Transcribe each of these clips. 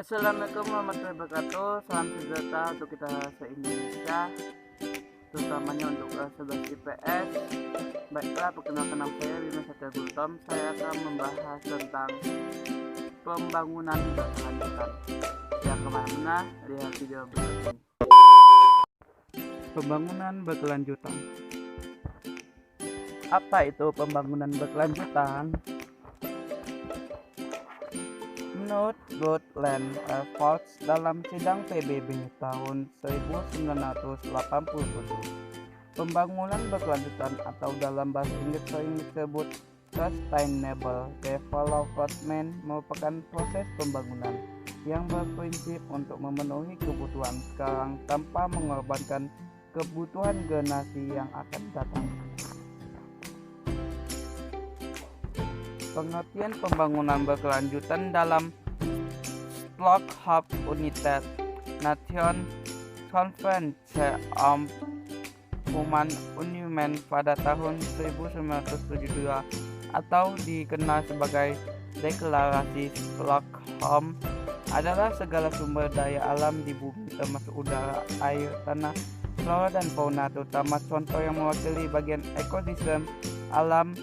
Assalamualaikum warahmatullahi wabarakatuh. Salam sejahtera untuk kita se-Indonesia, terutamanya untuk sobat IPS. Baiklah, perkenalkan nama saya Bima Satya Gultom. Saya akan membahas tentang pembangunan berkelanjutan. Jangan kemana-mana, lihat video berikut ini. Pembangunan berkelanjutan. Apa itu pembangunan berkelanjutan? Menurut Brundtland Reports dalam sidang PBB tahun 1987, pembangunan berkelanjutan atau dalam bahasa Inggris sering disebut Sustainable Development merupakan proses pembangunan yang berprinsip untuk memenuhi kebutuhan sekarang tanpa mengorbankan kebutuhan generasi yang akan datang. Pengertian pembangunan berkelanjutan dalam Stockholm United Nations Conference on Human Development pada tahun 1972 atau dikenal sebagai Deklarasi Stockholm adalah segala sumber daya alam di bumi termasuk udara, air, tanah, flora dan fauna, terutama contoh yang mewakili bagian ekosistem alam,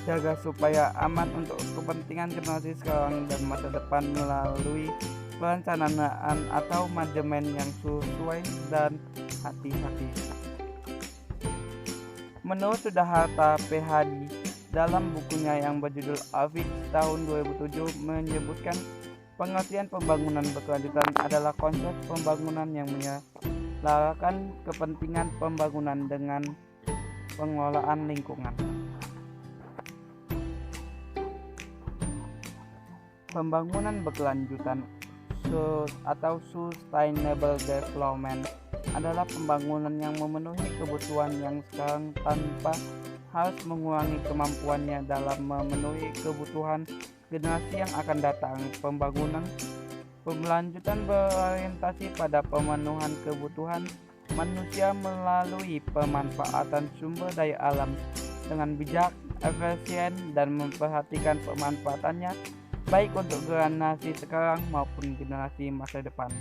jaga supaya aman untuk kepentingan generasi sekarang dan masa depan melalui perencanaan atau manajemen yang sesuai dan hati-hati. Menurut Sudaharta PhD dalam bukunya yang berjudul Avicii tahun 2007 menyebutkan pengertian pembangunan berkelanjutan adalah konsep pembangunan yang menyelarakan kepentingan pembangunan dengan pengelolaan lingkungan. Pembangunan berkelanjutan atau sustainable development adalah pembangunan yang memenuhi kebutuhan yang sekarang tanpa harus mengurangi kemampuannya dalam memenuhi kebutuhan generasi yang akan datang. Pembangunan berkelanjutan berorientasi pada pemenuhan kebutuhan manusia melalui pemanfaatan sumber daya alam dengan bijak, efisien, dan memperhatikan pemanfaatannya baik untuk generasi sekarang maupun generasi masa depan.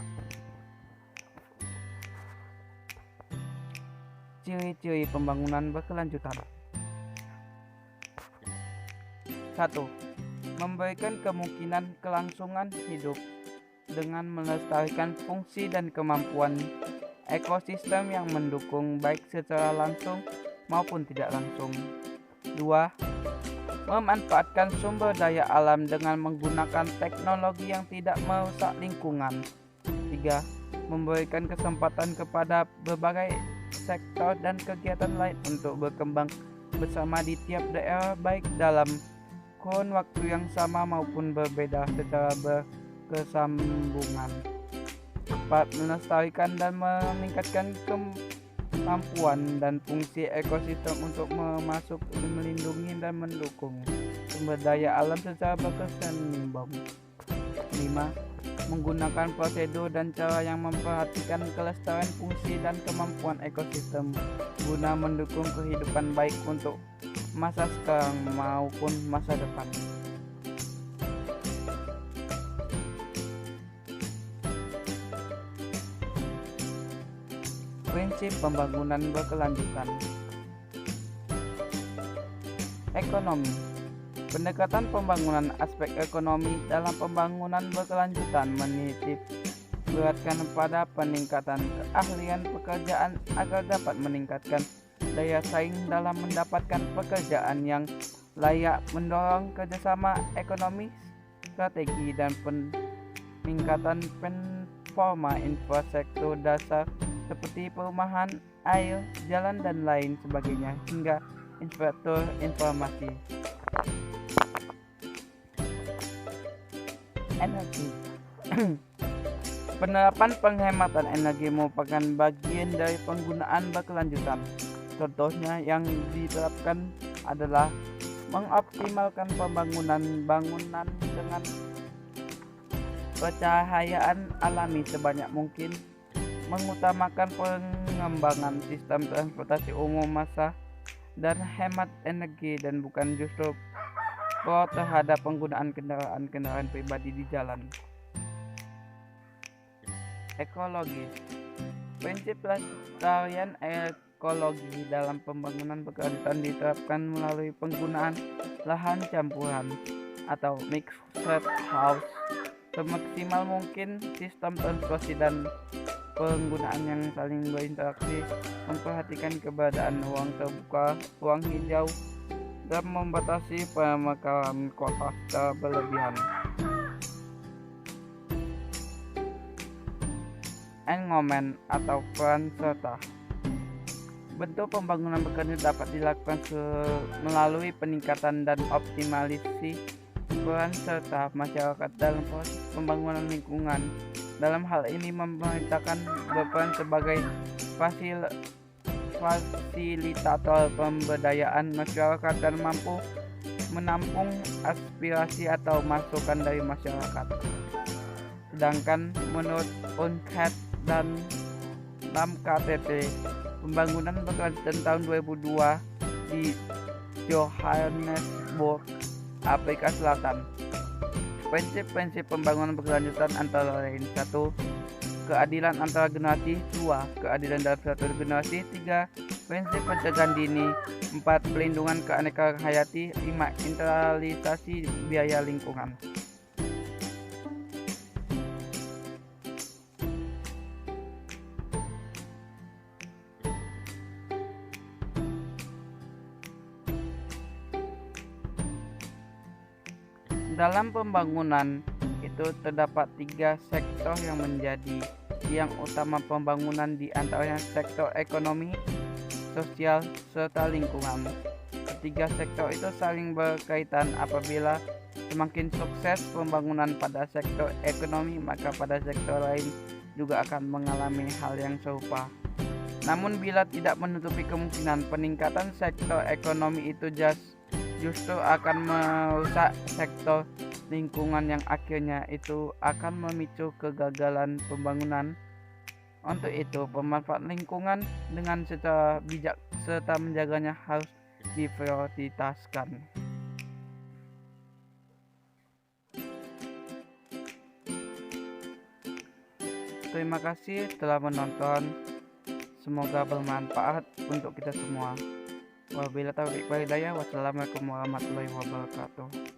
Ciri-ciri pembangunan berkelanjutan. 1. Memberikan kemungkinan kelangsungan hidup dengan melestarikan fungsi dan kemampuan ekosistem yang mendukung baik secara langsung maupun tidak langsung. 2. Memanfaatkan sumber daya alam dengan menggunakan teknologi yang tidak merusak lingkungan. 3. Memberikan kesempatan kepada berbagai sektor dan kegiatan lain untuk berkembang bersama di tiap daerah baik dalam kurun waktu yang sama maupun berbeda secara berkesinambungan. 4. Melestarikan dan meningkatkan kemampuan dan fungsi ekosistem untuk melindungi dan mendukung sumber daya alam secara berkesinambungan. 5. Menggunakan prosedur dan cara yang memperhatikan kelestarian fungsi dan kemampuan ekosistem guna mendukung kehidupan baik untuk masa sekarang maupun masa depan. Prinsip pembangunan berkelanjutan. Ekonomi. Pendekatan pembangunan aspek ekonomi dalam pembangunan berkelanjutan menitik beratkan pada peningkatan keahlian pekerjaan agar dapat meningkatkan daya saing dalam mendapatkan pekerjaan yang layak, mendorong kerjasama ekonomi strategi dan peningkatan performa infrastruktur dasar seperti perumahan, air, jalan dan lain sebagainya hingga infrastruktur informasi. Energi. Penerapan penghematan energi merupakan bagian dari penggunaan berkelanjutan. Contohnya yang diterapkan adalah mengoptimalkan pembangunan bangunan dengan pencahayaan alami sebanyak mungkin, mengutamakan pengembangan sistem transportasi umum massa dan hemat energi dan bukan justru pro terhadap penggunaan kendaraan pribadi di jalan. ekologis. Prinsip pelestarian ekologi dalam pembangunan berkelanjutan diterapkan melalui penggunaan lahan campuran atau mixed house semaksimal mungkin, sistem transportasi dan penggunaan yang saling berinteraksi, memperhatikan keberadaan ruang terbuka, ruang hijau, dan membatasi pemekaran kota secara berlebihan. Engomen atau peran serta. Bentuk pembangunan berkelanjutan dapat dilakukan melalui peningkatan dan optimalisasi peran serta masyarakat dalam proses pembangunan lingkungan. Dalam hal ini pemerintah berperan sebagai fasilitator pemberdayaan masyarakat dan mampu menampung aspirasi atau masukan dari masyarakat. Sedangkan menurut UNCTAD dan dalam KTT pembangunan berkelanjutan tahun 2002 di Johannesburg, Afrika Selatan. Prinsip-prinsip pembangunan berkelanjutan antara lain: 1. Keadilan antara generasi. 2. Keadilan dalam satu generasi. 3. Prinsip pencegahan dini. 4. Pelindungan keanekaragaman hayati. 5. Internalisasi biaya lingkungan. Dalam pembangunan itu terdapat 3 sektor yang menjadi tiang utama pembangunan, di antaranya sektor ekonomi, sosial, serta lingkungan. Ketiga sektor itu saling berkaitan. Apabila semakin sukses pembangunan pada sektor ekonomi, maka pada sektor lain juga akan mengalami hal yang serupa. Namun bila tidak menutupi kemungkinan peningkatan sektor ekonomi itu justru akan merusak sektor lingkungan yang akhirnya itu akan memicu kegagalan pembangunan. Untuk itu, pemanfaatan lingkungan dengan secara bijak serta menjaganya harus diprioritaskan. Terima kasih telah menonton. Semoga bermanfaat untuk kita semua. Wabillahi taufiq wal hidayah. Wassalamualaikum warahmatullahi wabarakatuh.